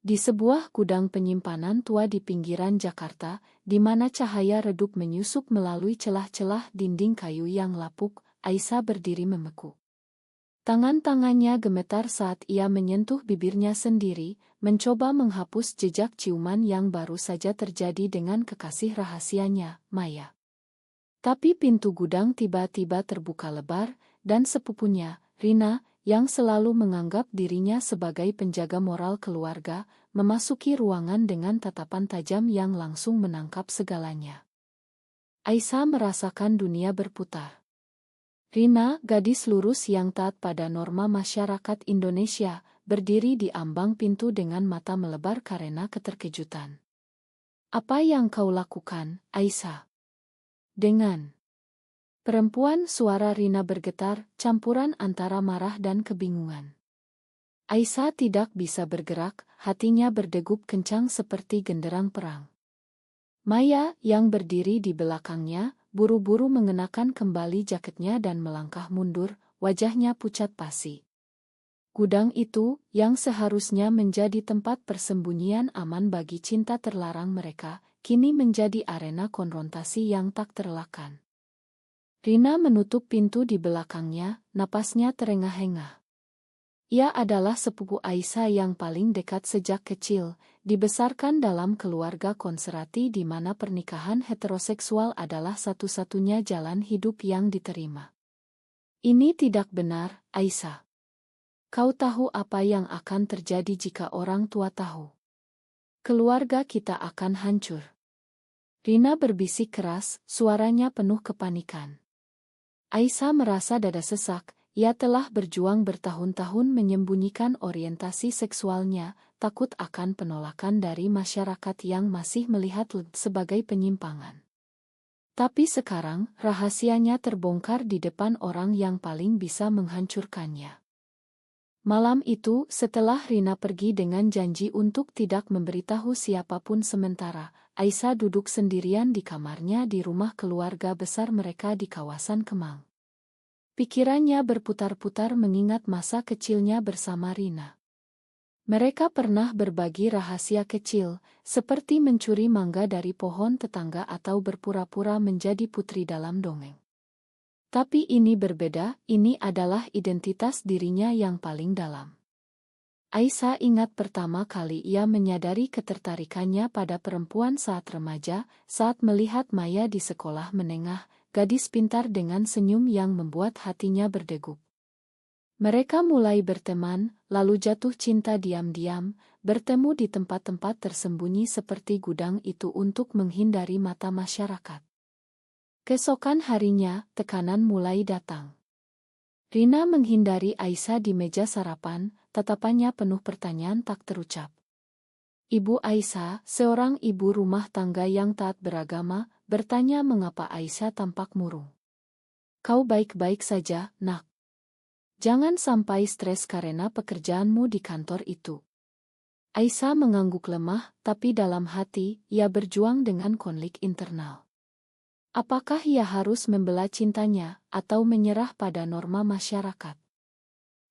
Di sebuah gudang penyimpanan tua di pinggiran Jakarta, di mana cahaya redup menyusup melalui celah-celah dinding kayu yang lapuk, Aisyah berdiri memekuk. Tangan-tangannya gemetar saat ia menyentuh bibirnya sendiri, mencoba menghapus jejak ciuman yang baru saja terjadi dengan kekasih rahasianya, Maya. Tapi pintu gudang tiba-tiba terbuka lebar, dan sepupunya, Rina, yang selalu menganggap dirinya sebagai penjaga moral keluarga, memasuki ruangan dengan tatapan tajam yang langsung menangkap segalanya. Aisyah merasakan dunia berputar. Rina, gadis lurus yang taat pada norma masyarakat Indonesia, berdiri di ambang pintu dengan mata melebar karena keterkejutan. "Apa yang kau lakukan, Aisyah?" Dengan perempuan, suara Rina bergetar, campuran antara marah dan kebingungan. Aisyah tidak bisa bergerak, hatinya berdegup kencang seperti genderang perang. Maya, yang berdiri di belakangnya, buru-buru mengenakan kembali jaketnya dan melangkah mundur, wajahnya pucat pasi. Gudang itu, yang seharusnya menjadi tempat persembunyian aman bagi cinta terlarang mereka, kini menjadi arena konfrontasi yang tak terelakkan. Rina menutup pintu di belakangnya, napasnya terengah-engah. Ia adalah sepupu Aisyah yang paling dekat sejak kecil, dibesarkan dalam keluarga konservatif di mana pernikahan heteroseksual adalah satu-satunya jalan hidup yang diterima. "Ini tidak benar, Aisyah. Kau tahu apa yang akan terjadi jika orang tua tahu? Keluarga kita akan hancur." Rina berbisik keras, suaranya penuh kepanikan. Aisyah merasa dada sesak. Ia telah berjuang bertahun-tahun menyembunyikan orientasi seksualnya, takut akan penolakan dari masyarakat yang masih melihat sebagai penyimpangan. Tapi sekarang, rahasianya terbongkar di depan orang yang paling bisa menghancurkannya. Malam itu, setelah Rina pergi dengan janji untuk tidak memberitahu siapapun sementara, Aisyah duduk sendirian di kamarnya di rumah keluarga besar mereka di kawasan Kemang. Pikirannya berputar-putar mengingat masa kecilnya bersama Rina. Mereka pernah berbagi rahasia kecil, seperti mencuri mangga dari pohon tetangga atau berpura-pura menjadi putri dalam dongeng. Tapi ini berbeda, ini adalah identitas dirinya yang paling dalam. Aisyah ingat pertama kali ia menyadari ketertarikannya pada perempuan saat remaja, saat melihat Maya di sekolah menengah, gadis pintar dengan senyum yang membuat hatinya berdegup. Mereka mulai berteman, lalu jatuh cinta diam-diam, bertemu di tempat-tempat tersembunyi seperti gudang itu untuk menghindari mata masyarakat. Keesokan harinya, tekanan mulai datang. Rina menghindari Aisyah di meja sarapan, tatapannya penuh pertanyaan tak terucap. Ibu Aisyah, seorang ibu rumah tangga yang taat beragama, bertanya mengapa Aisyah tampak murung. "Kau baik-baik saja, nak? Jangan sampai stres karena pekerjaanmu di kantor itu." Aisyah mengangguk lemah, tapi dalam hati, ia berjuang dengan konflik internal. Apakah ia harus membela cintanya, atau menyerah pada norma masyarakat?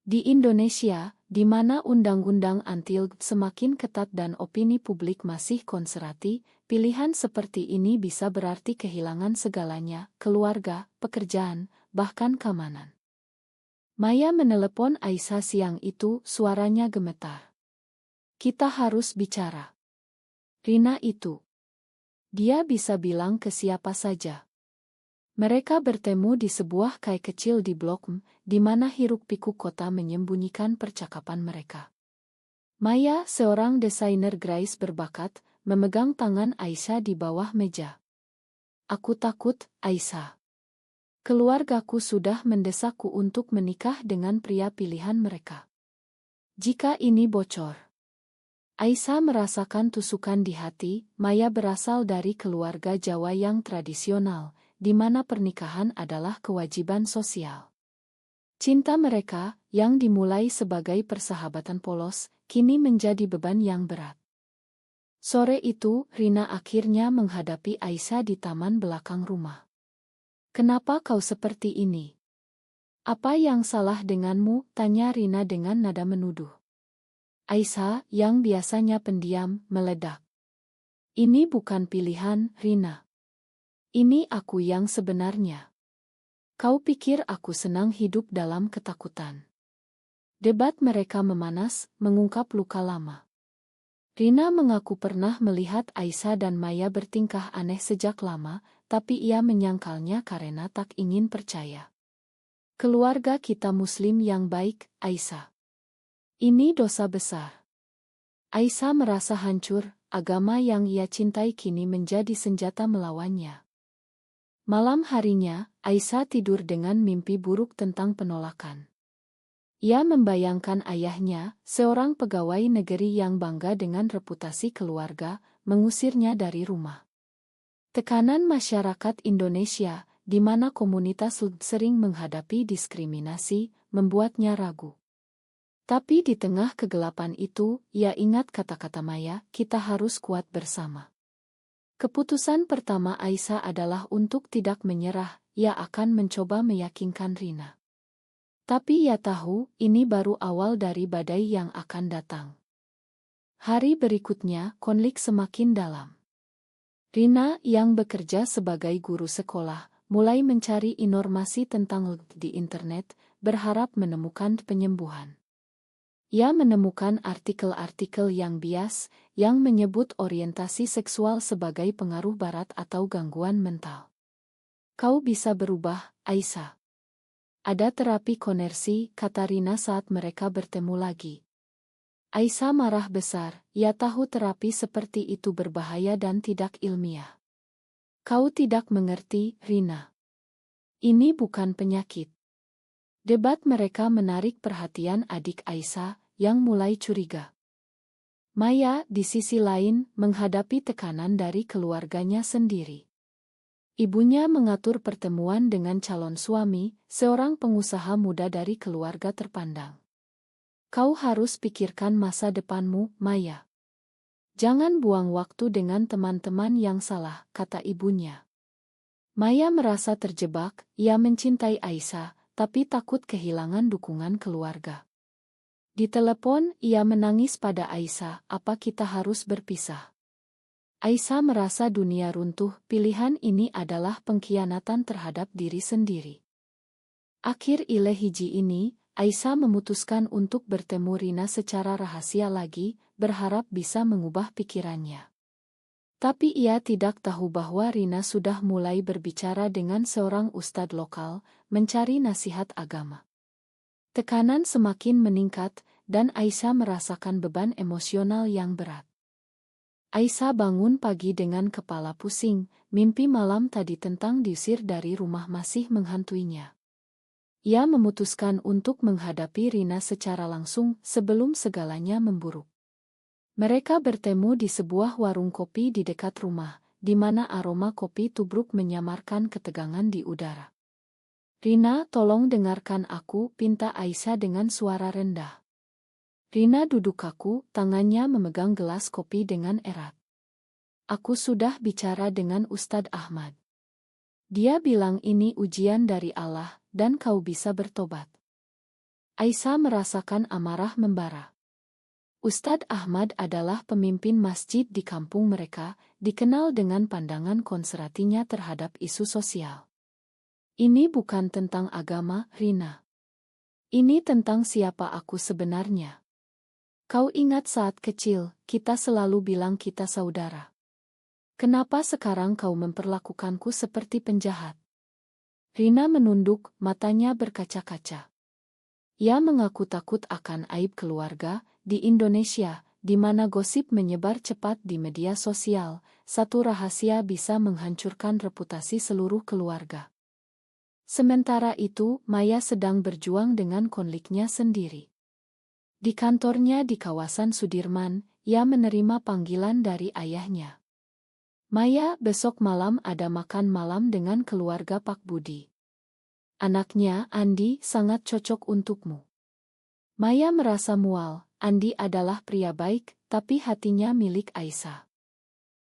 Di Indonesia, di mana undang-undang anti-LGBT semakin ketat dan opini publik masih konservatif, pilihan seperti ini bisa berarti kehilangan segalanya, keluarga, pekerjaan, bahkan keamanan. Maya menelepon Aisyah siang itu, suaranya gemetar. "Kita harus bicara. Rina itu. Dia bisa bilang ke siapa saja." Mereka bertemu di sebuah kai kecil di Blok M, di mana hiruk-pikuk kota menyembunyikan percakapan mereka. Maya, seorang desainer grafis berbakat, memegang tangan Aisyah di bawah meja. "Aku takut, Aisyah. Keluargaku sudah mendesakku untuk menikah dengan pria pilihan mereka. Jika ini bocor..." Aisyah merasakan tusukan di hati. Maya berasal dari keluarga Jawa yang tradisional, di mana pernikahan adalah kewajiban sosial. Cinta mereka, yang dimulai sebagai persahabatan polos, kini menjadi beban yang berat. Sore itu, Rina akhirnya menghadapi Aisyah di taman belakang rumah. "Kenapa kau seperti ini? Apa yang salah denganmu?" tanya Rina dengan nada menuduh. Aisyah, yang biasanya pendiam, meledak. Ini bukan pilihan, Rina. Ini aku yang sebenarnya. Kau pikir aku senang hidup dalam ketakutan? Debat mereka memanas, mengungkap luka lama. Rina mengaku pernah melihat Aisyah dan Maya bertingkah aneh sejak lama, tapi ia menyangkalnya karena tak ingin percaya. Keluarga kita Muslim yang baik, Aisyah. Ini dosa besar. Aisyah merasa hancur, agama yang ia cintai kini menjadi senjata melawannya. Malam harinya, Aisyah tidur dengan mimpi buruk tentang penolakan. Ia membayangkan ayahnya, seorang pegawai negeri yang bangga dengan reputasi keluarga, mengusirnya dari rumah. Tekanan masyarakat Indonesia, di mana komunitas sering menghadapi diskriminasi, membuatnya ragu. Tapi di tengah kegelapan itu, ia ingat kata-kata Maya, kita harus kuat bersama. Keputusan pertama Aisyah adalah untuk tidak menyerah, ia akan mencoba meyakinkan Rina. Tapi ia tahu, ini baru awal dari badai yang akan datang. Hari berikutnya, konflik semakin dalam. Rina, yang bekerja sebagai guru sekolah, mulai mencari informasi tentang di internet, berharap menemukan penyembuhan. Ia menemukan artikel-artikel yang bias, yang menyebut orientasi seksual sebagai pengaruh barat atau gangguan mental. Kau bisa berubah, Aisyah. Ada terapi konversi, kata Rina saat mereka bertemu lagi. Aisyah marah besar, ia tahu terapi seperti itu berbahaya dan tidak ilmiah. Kau tidak mengerti, Rina. Ini bukan penyakit. Debat mereka menarik perhatian adik Aisyah, yang mulai curiga. Maya, di sisi lain, menghadapi tekanan dari keluarganya sendiri. Ibunya mengatur pertemuan dengan calon suami, seorang pengusaha muda dari keluarga terpandang. Kau harus pikirkan masa depanmu, Maya. Jangan buang waktu dengan teman-teman yang salah, kata ibunya. Maya merasa terjebak, ia mencintai Aisyah, tapi takut kehilangan dukungan keluarga. Di telepon, ia menangis pada Aisyah, apa kita harus berpisah? Aisyah merasa dunia runtuh, pilihan ini adalah pengkhianatan terhadap diri sendiri. Akhir hiji ini, Aisyah memutuskan untuk bertemu Rina secara rahasia lagi, berharap bisa mengubah pikirannya. Tapi ia tidak tahu bahwa Rina sudah mulai berbicara dengan seorang ustadz lokal, mencari nasihat agama. Tekanan semakin meningkat, dan Aisyah merasakan beban emosional yang berat. Aisyah bangun pagi dengan kepala pusing, mimpi malam tadi tentang diusir dari rumah masih menghantuinya. Ia memutuskan untuk menghadapi Rina secara langsung sebelum segalanya memburuk. Mereka bertemu di sebuah warung kopi di dekat rumah, di mana aroma kopi tubruk menyamarkan ketegangan di udara. Rina, tolong dengarkan aku, pinta Aisyah dengan suara rendah. Rina duduk kaku, tangannya memegang gelas kopi dengan erat. Aku sudah bicara dengan Ustadz Ahmad. Dia bilang ini ujian dari Allah, dan kau bisa bertobat. Aisyah merasakan amarah membara. Ustadz Ahmad adalah pemimpin masjid di kampung mereka, dikenal dengan pandangan konservatifnya terhadap isu sosial. Ini bukan tentang agama, Rina. Ini tentang siapa aku sebenarnya. Kau ingat saat kecil, kita selalu bilang kita saudara. Kenapa sekarang kau memperlakukanku seperti penjahat? Rina menunduk, matanya berkaca-kaca. Ia mengaku takut akan aib keluarga. Di Indonesia, di mana gosip menyebar cepat di media sosial, satu rahasia bisa menghancurkan reputasi seluruh keluarga. Sementara itu, Maya sedang berjuang dengan konfliknya sendiri. Di kantornya di kawasan Sudirman, ia menerima panggilan dari ayahnya. Maya, besok malam ada makan malam dengan keluarga Pak Budi. Anaknya, Andi, sangat cocok untukmu. Maya merasa mual, Andi adalah pria baik, tapi hatinya milik Aisyah.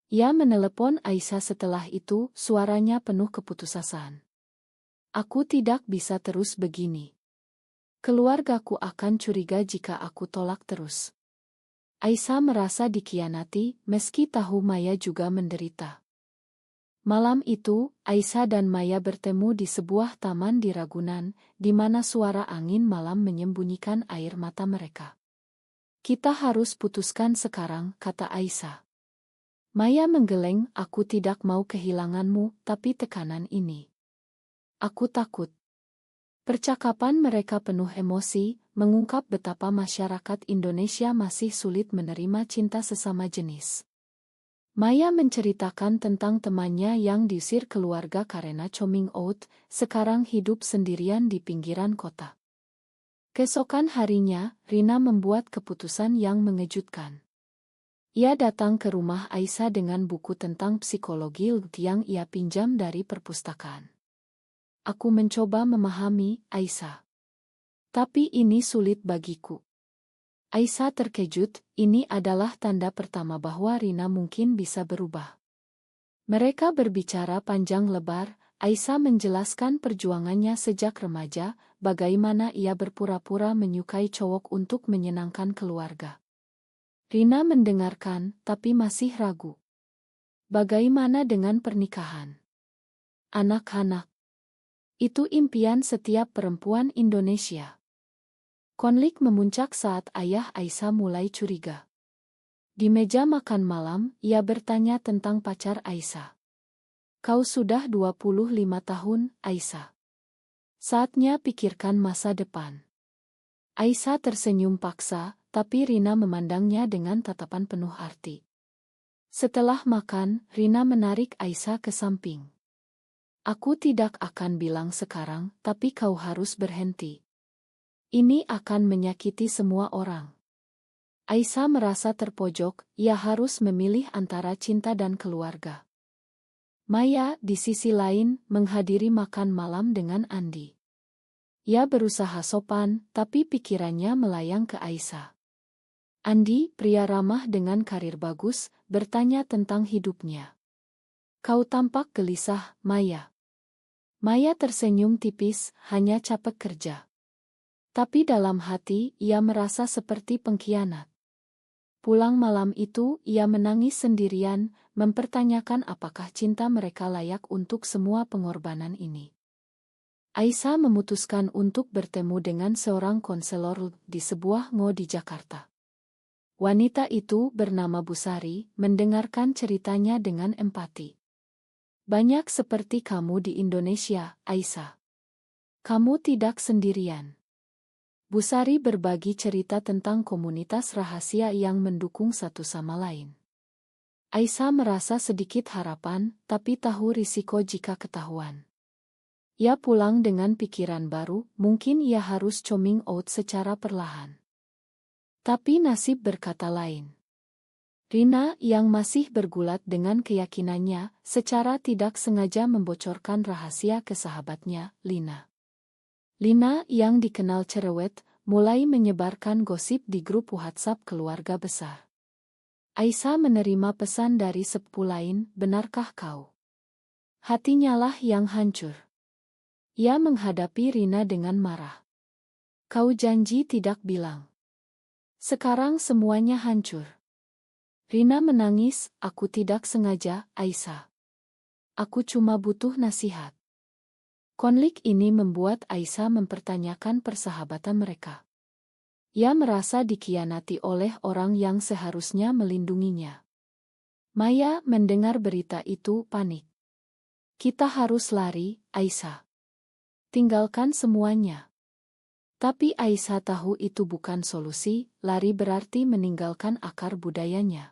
Ia menelepon Aisyah setelah itu, suaranya penuh keputusasaan. Aku tidak bisa terus begini. Keluargaku akan curiga jika aku tolak terus. Aisyah merasa dikhianati, meski tahu Maya juga menderita. Malam itu, Aisyah dan Maya bertemu di sebuah taman di Ragunan, di mana suara angin malam menyembunyikan air mata mereka. "Kita harus putuskan sekarang," kata Aisyah. Maya menggeleng, "Aku tidak mau kehilanganmu, tapi tekanan ini. Aku takut." Percakapan mereka penuh emosi, mengungkap betapa masyarakat Indonesia masih sulit menerima cinta sesama jenis. Maya menceritakan tentang temannya yang diusir keluarga karena coming out, sekarang hidup sendirian di pinggiran kota. Keesokan harinya, Rina membuat keputusan yang mengejutkan. Ia datang ke rumah Aisyah dengan buku tentang psikologi yang ia pinjam dari perpustakaan. "Aku mencoba memahami, Aisyah. Tapi ini sulit bagiku." Aisyah terkejut, ini adalah tanda pertama bahwa Rina mungkin bisa berubah. Mereka berbicara panjang lebar, Aisyah menjelaskan perjuangannya sejak remaja, bagaimana ia berpura-pura menyukai cowok untuk menyenangkan keluarga. Rina mendengarkan, tapi masih ragu. Bagaimana dengan pernikahan? Anak-anak. Itu impian setiap perempuan Indonesia. Konflik memuncak saat ayah Aisyah mulai curiga. Di meja makan malam, ia bertanya tentang pacar Aisyah. "Kau sudah 25 tahun, Aisyah. Saatnya pikirkan masa depan." Aisyah tersenyum paksa, tapi Rina memandangnya dengan tatapan penuh arti. Setelah makan, Rina menarik Aisyah ke samping. "Aku tidak akan bilang sekarang, tapi kau harus berhenti. Ini akan menyakiti semua orang." Aisyah merasa terpojok, ia harus memilih antara cinta dan keluarga. Maya, di sisi lain, menghadiri makan malam dengan Andi. Ia berusaha sopan, tapi pikirannya melayang ke Aisyah. Andi, pria ramah dengan karir bagus, bertanya tentang hidupnya. "Kau tampak gelisah, Maya." Maya tersenyum tipis, hanya capek kerja. Tapi dalam hati, ia merasa seperti pengkhianat. Pulang malam itu, ia menangis sendirian, mempertanyakan apakah cinta mereka layak untuk semua pengorbanan ini. Aisyah memutuskan untuk bertemu dengan seorang konselor di sebuah ngo di Jakarta. Wanita itu bernama Busari, mendengarkan ceritanya dengan empati. "Banyak seperti kamu di Indonesia, Aisyah. Kamu tidak sendirian." Busari berbagi cerita tentang komunitas rahasia yang mendukung satu sama lain. Aisyah merasa sedikit harapan, tapi tahu risiko jika ketahuan. Ia pulang dengan pikiran baru, mungkin ia harus coming out secara perlahan. Tapi nasib berkata lain. Rina, yang masih bergulat dengan keyakinannya, secara tidak sengaja membocorkan rahasia ke sahabatnya, Lina. Lina, yang dikenal cerewet, mulai menyebarkan gosip di grup WhatsApp keluarga besar. Aisyah menerima pesan dari sepupu lain, "Benarkah kau?" Hatinya lah yang hancur. Ia menghadapi Rina dengan marah. "Kau janji tidak bilang. Sekarang semuanya hancur." Rina menangis, "Aku tidak sengaja, Aisyah. Aku cuma butuh nasihat." Konflik ini membuat Aisyah mempertanyakan persahabatan mereka. Ia merasa dikhianati oleh orang yang seharusnya melindunginya. Maya mendengar berita itu panik. "Kita harus lari, Aisyah. Tinggalkan semuanya." Tapi Aisyah tahu itu bukan solusi, lari berarti meninggalkan akar budayanya.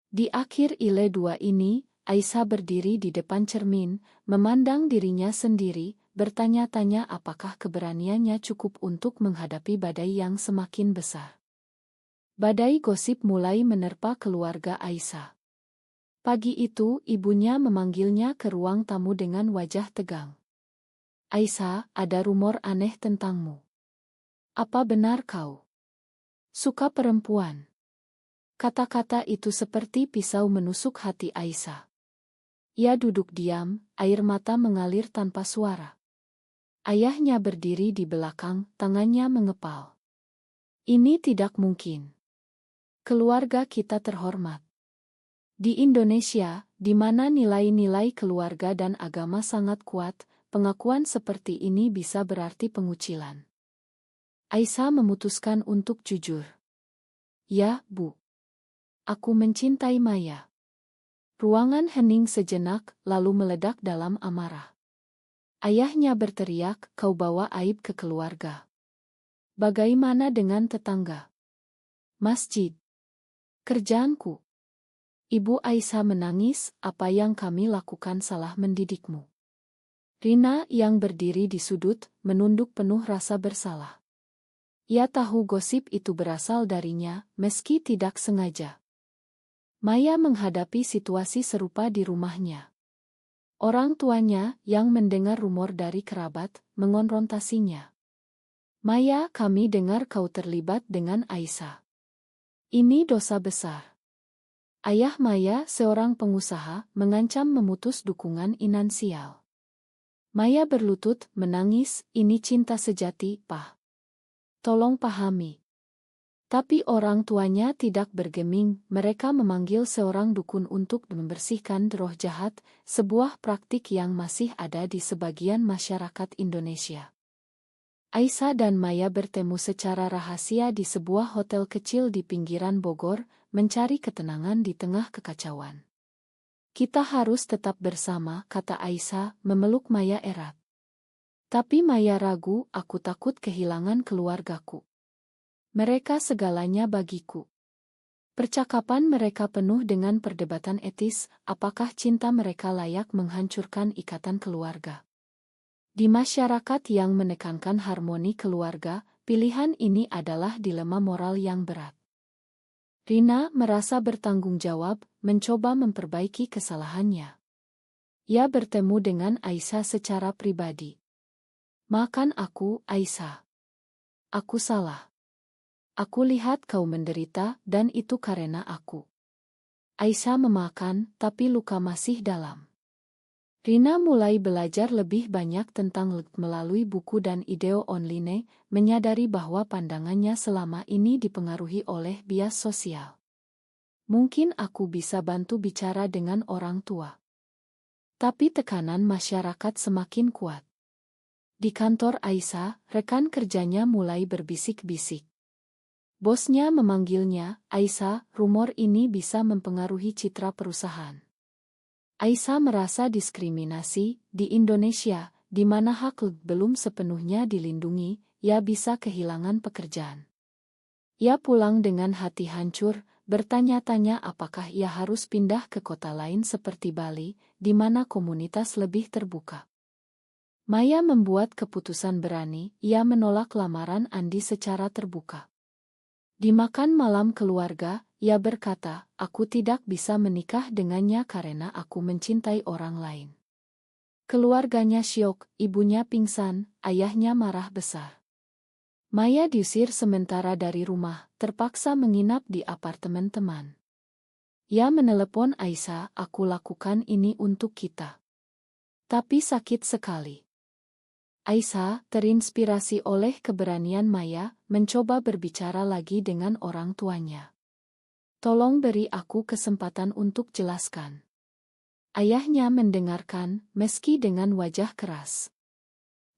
Di akhir ile 2 ini, Aisyah berdiri di depan cermin, memandang dirinya sendiri, bertanya-tanya apakah keberaniannya cukup untuk menghadapi badai yang semakin besar. Badai gosip mulai menerpa keluarga Aisyah. Pagi itu, ibunya memanggilnya ke ruang tamu dengan wajah tegang. "Aisyah, ada rumor aneh tentangmu. Apa benar kau suka perempuan?" Kata-kata itu seperti pisau menusuk hati Aisyah. Ia duduk diam, air mata mengalir tanpa suara. Ayahnya berdiri di belakang, tangannya mengepal. "Ini tidak mungkin. Keluarga kita terhormat. Di Indonesia, di mana nilai-nilai keluarga dan agama sangat kuat, pengakuan seperti ini bisa berarti pengucilan. Aisyah memutuskan untuk jujur. Ya, Bu. Aku mencintai Maya. Ruangan hening sejenak, lalu meledak dalam amarah. Ayahnya berteriak, kau bawa aib ke keluarga. Bagaimana dengan tetangga? Masjid. Kerjaanku. Ibu Aisyah menangis, apa yang kami lakukan salah mendidikmu. Rina yang berdiri di sudut, menunduk penuh rasa bersalah. Ia tahu gosip itu berasal darinya, meski tidak sengaja. Maya menghadapi situasi serupa di rumahnya. Orang tuanya, yang mendengar rumor dari kerabat, mengonfrontasinya. Maya, kami dengar kau terlibat dengan Aisyah. Ini dosa besar. Ayah Maya, seorang pengusaha, mengancam memutus dukungan finansial. Maya berlutut, menangis, ini cinta sejati, Pak. Tolong pahami. Tapi orang tuanya tidak bergeming, mereka memanggil seorang dukun untuk membersihkan roh jahat, sebuah praktik yang masih ada di sebagian masyarakat Indonesia. Aisyah dan Maya bertemu secara rahasia di sebuah hotel kecil di pinggiran Bogor, mencari ketenangan di tengah kekacauan. Kita harus tetap bersama, kata Aisyah, memeluk Maya erat. Tapi Maya ragu, aku takut kehilangan keluargaku. Mereka segalanya bagiku. Percakapan mereka penuh dengan perdebatan etis, apakah cinta mereka layak menghancurkan ikatan keluarga. Di masyarakat yang menekankan harmoni keluarga, pilihan ini adalah dilema moral yang berat. Rina merasa bertanggung jawab, mencoba memperbaiki kesalahannya. Ia bertemu dengan Aisyah secara pribadi. Maafkan aku, Aisyah. Aku salah. Aku lihat kau menderita, dan itu karena aku. Aisyah memakan, tapi luka masih dalam. Rina mulai belajar lebih banyak tentang LG melalui buku dan video online, menyadari bahwa pandangannya selama ini dipengaruhi oleh bias sosial. Mungkin aku bisa bantu bicara dengan orang tua. Tapi tekanan masyarakat semakin kuat. Di kantor Aisyah, rekan kerjanya mulai berbisik-bisik. Bosnya memanggilnya, Aisyah, rumor ini bisa mempengaruhi citra perusahaan. Aisyah merasa diskriminasi, di Indonesia, di mana hak belum sepenuhnya dilindungi, ia bisa kehilangan pekerjaan. Ia pulang dengan hati hancur, bertanya-tanya apakah ia harus pindah ke kota lain seperti Bali, di mana komunitas lebih terbuka. Maya membuat keputusan berani, ia menolak lamaran Andi secara terbuka. Di makan malam keluarga, ia berkata, aku tidak bisa menikah dengannya karena aku mencintai orang lain. Keluarganya syok, ibunya pingsan, ayahnya marah besar. Maya diusir sementara dari rumah, terpaksa menginap di apartemen teman. Ia menelepon Aisyah, aku lakukan ini untuk kita. Tapi sakit sekali. Aisyah, terinspirasi oleh keberanian Maya, mencoba berbicara lagi dengan orang tuanya. Tolong beri aku kesempatan untuk jelaskan. Ayahnya mendengarkan, meski dengan wajah keras.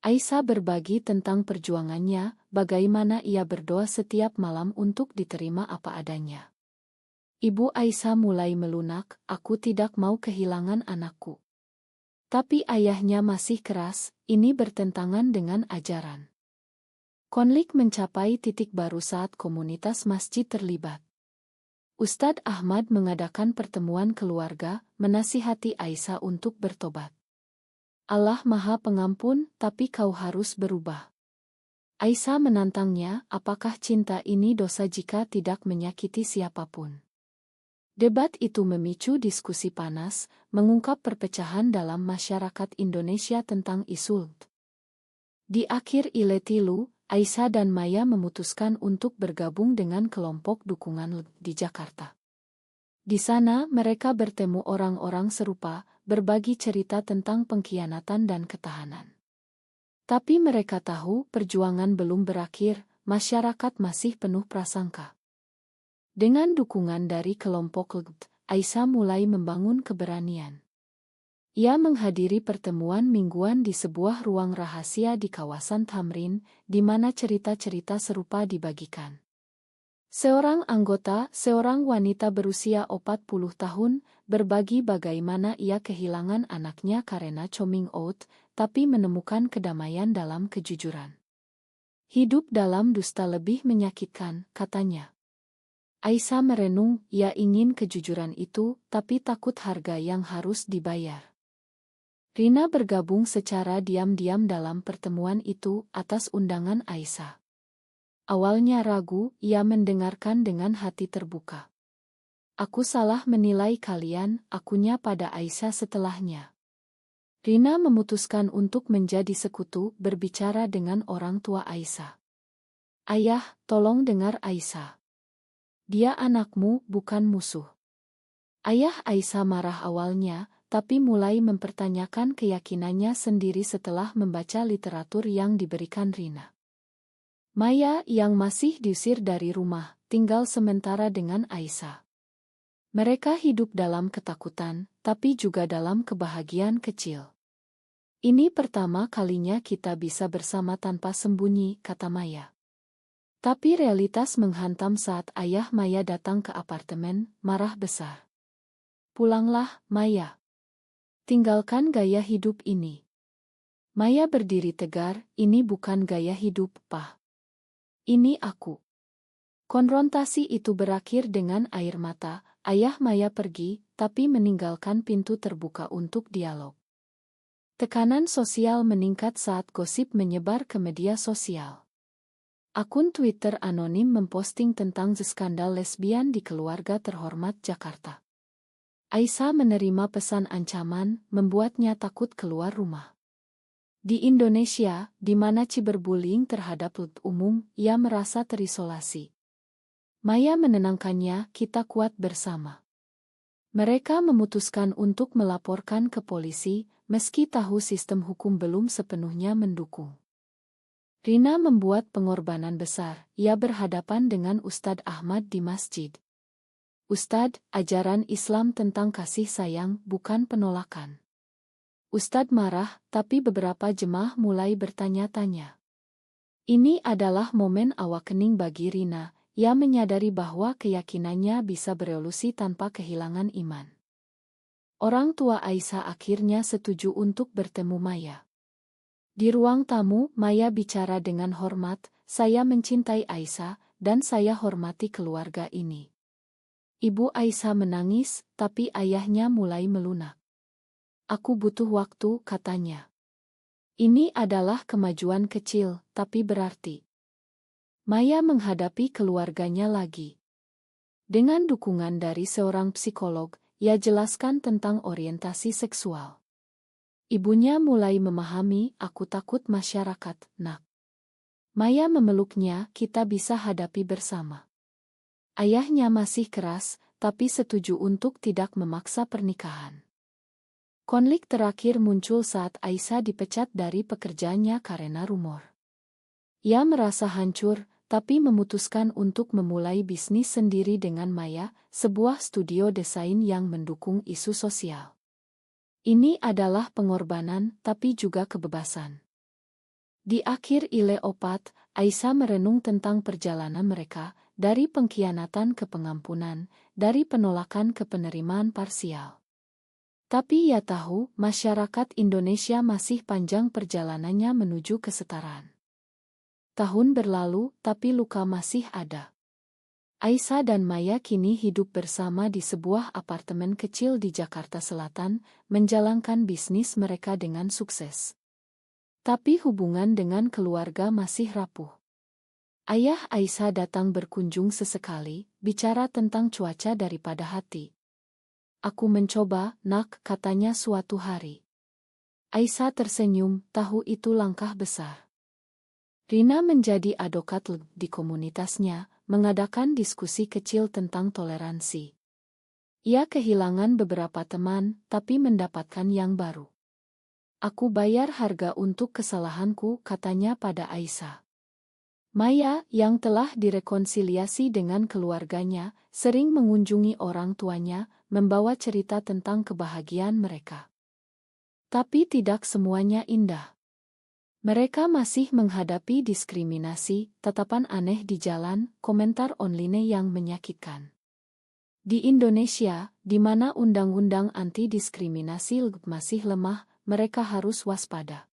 Aisyah berbagi tentang perjuangannya, bagaimana ia berdoa setiap malam untuk diterima apa adanya. Ibu Aisyah mulai melunak, aku tidak mau kehilangan anakku. Tapi ayahnya masih keras, ini bertentangan dengan ajaran. Konflik mencapai titik baru saat komunitas masjid terlibat. Ustadz Ahmad mengadakan pertemuan keluarga, menasihati Aisyah untuk bertobat. Allah Maha Pengampun, tapi kau harus berubah. Aisyah menantangnya, apakah cinta ini dosa jika tidak menyakiti siapapun? Debat itu memicu diskusi panas, mengungkap perpecahan dalam masyarakat Indonesia tentang isu LG. Di akhir Iletilu, Aisyah dan Maya memutuskan untuk bergabung dengan kelompok dukungan LG di Jakarta. Di sana mereka bertemu orang-orang serupa, berbagi cerita tentang pengkhianatan dan ketahanan. Tapi mereka tahu perjuangan belum berakhir, masyarakat masih penuh prasangka. Dengan dukungan dari kelompok LGBT, Aisyah mulai membangun keberanian. Ia menghadiri pertemuan mingguan di sebuah ruang rahasia di kawasan Tamrin, di mana cerita-cerita serupa dibagikan. Seorang anggota, seorang wanita berusia 40 tahun, berbagi bagaimana ia kehilangan anaknya karena coming out, tapi menemukan kedamaian dalam kejujuran. Hidup dalam dusta lebih menyakitkan, katanya. Aisyah merenung, ia ingin kejujuran itu, tapi takut harga yang harus dibayar. Rina bergabung secara diam-diam dalam pertemuan itu atas undangan Aisyah. Awalnya ragu, ia mendengarkan dengan hati terbuka. Aku salah menilai kalian, akunya pada Aisyah setelahnya. Rina memutuskan untuk menjadi sekutu, berbicara dengan orang tua Aisyah. Ayah, tolong dengar Aisyah. Dia anakmu, bukan musuh. Ayah Aisyah marah awalnya, tapi mulai mempertanyakan keyakinannya sendiri setelah membaca literatur yang diberikan Rina. Maya yang masih diusir dari rumah, tinggal sementara dengan Aisyah. Mereka hidup dalam ketakutan, tapi juga dalam kebahagiaan kecil. Ini pertama kalinya kita bisa bersama tanpa sembunyi, kata Maya. Tapi realitas menghantam saat ayah Maya datang ke apartemen, marah besar. Pulanglah, Maya. Tinggalkan gaya hidup ini. Maya berdiri tegar, ini bukan gaya hidup, Pak. Ini aku. Konfrontasi itu berakhir dengan air mata, ayah Maya pergi, tapi meninggalkan pintu terbuka untuk dialog. Tekanan sosial meningkat saat gosip menyebar ke media sosial. Akun Twitter anonim memposting tentang skandal lesbian di keluarga terhormat Jakarta. Aisyah menerima pesan ancaman, membuatnya takut keluar rumah. Di Indonesia, di mana cyberbullying terhadap umum, ia merasa terisolasi. Maya menenangkannya, kita kuat bersama. Mereka memutuskan untuk melaporkan ke polisi, meski tahu sistem hukum belum sepenuhnya mendukung. Rina membuat pengorbanan besar, ia berhadapan dengan Ustadz Ahmad di masjid. Ustadz, ajaran Islam tentang kasih sayang, bukan penolakan. Ustadz marah, tapi beberapa jemaah mulai bertanya-tanya. Ini adalah momen awakening bagi Rina, ia menyadari bahwa keyakinannya bisa berevolusi tanpa kehilangan iman. Orang tua Aisyah akhirnya setuju untuk bertemu Maya. Di ruang tamu, Maya bicara dengan hormat, saya mencintai Aisyah, dan saya hormati keluarga ini. Ibu Aisyah menangis, tapi ayahnya mulai melunak. Aku butuh waktu, katanya. Ini adalah kemajuan kecil, tapi berarti. Maya menghadapi keluarganya lagi. Dengan dukungan dari seorang psikolog, ia jelaskan tentang orientasi seksual. Ibunya mulai memahami, aku takut masyarakat, nak. Maya memeluknya, kita bisa hadapi bersama. Ayahnya masih keras, tapi setuju untuk tidak memaksa pernikahan. Konflik terakhir muncul saat Aisyah dipecat dari pekerjaannya karena rumor. Ia merasa hancur, tapi memutuskan untuk memulai bisnis sendiri dengan Maya, sebuah studio desain yang mendukung isu sosial. Ini adalah pengorbanan, tapi juga kebebasan. Di akhir Ile Opat, Aisyah merenung tentang perjalanan mereka, dari pengkhianatan ke pengampunan, dari penolakan ke penerimaan parsial. Tapi ia tahu, masyarakat Indonesia masih panjang perjalanannya menuju kesetaraan. Tahun berlalu, tapi luka masih ada. Aisyah dan Maya kini hidup bersama di sebuah apartemen kecil di Jakarta Selatan, menjalankan bisnis mereka dengan sukses. Tapi hubungan dengan keluarga masih rapuh. Ayah Aisyah datang berkunjung sesekali, bicara tentang cuaca daripada hati. Aku mencoba, nak, katanya suatu hari. Aisyah tersenyum, tahu itu langkah besar. Rina menjadi advokat di komunitasnya, mengadakan diskusi kecil tentang toleransi. Ia kehilangan beberapa teman, tapi mendapatkan yang baru. Aku bayar harga untuk kesalahanku, katanya pada Aisyah. Maya, yang telah direkonsiliasi dengan keluarganya, sering mengunjungi orang tuanya, membawa cerita tentang kebahagiaan mereka. Tapi tidak semuanya indah. Mereka masih menghadapi diskriminasi, tatapan aneh di jalan, komentar online yang menyakitkan. Di Indonesia, di mana undang-undang anti-diskriminasi masih lemah, mereka harus waspada.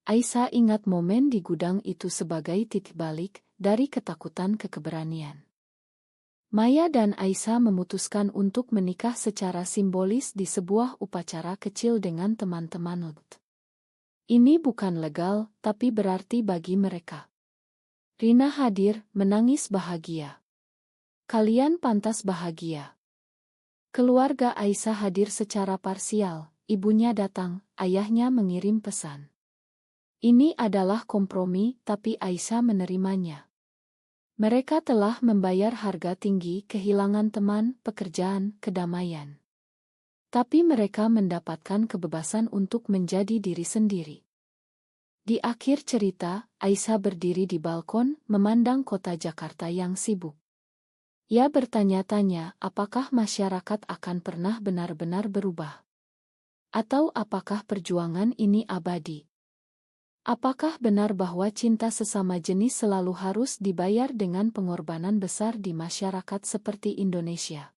Aisyah ingat momen di gudang itu sebagai titik balik, dari ketakutan ke keberanian. Maya dan Aisyah memutuskan untuk menikah secara simbolis di sebuah upacara kecil dengan teman-teman. Ini bukan legal, tapi berarti bagi mereka. Rina hadir, menangis bahagia. Kalian pantas bahagia. Keluarga Aisyah hadir secara parsial, ibunya datang, ayahnya mengirim pesan. Ini adalah kompromi, tapi Aisyah menerimanya. Mereka telah membayar harga tinggi, kehilangan teman, pekerjaan, kedamaian. Tapi mereka mendapatkan kebebasan untuk menjadi diri sendiri. Di akhir cerita, Aisyah berdiri di balkon, memandang kota Jakarta yang sibuk. Ia bertanya-tanya, apakah masyarakat akan pernah benar-benar berubah? Atau apakah perjuangan ini abadi? Apakah benar bahwa cinta sesama jenis selalu harus dibayar dengan pengorbanan besar di masyarakat seperti Indonesia?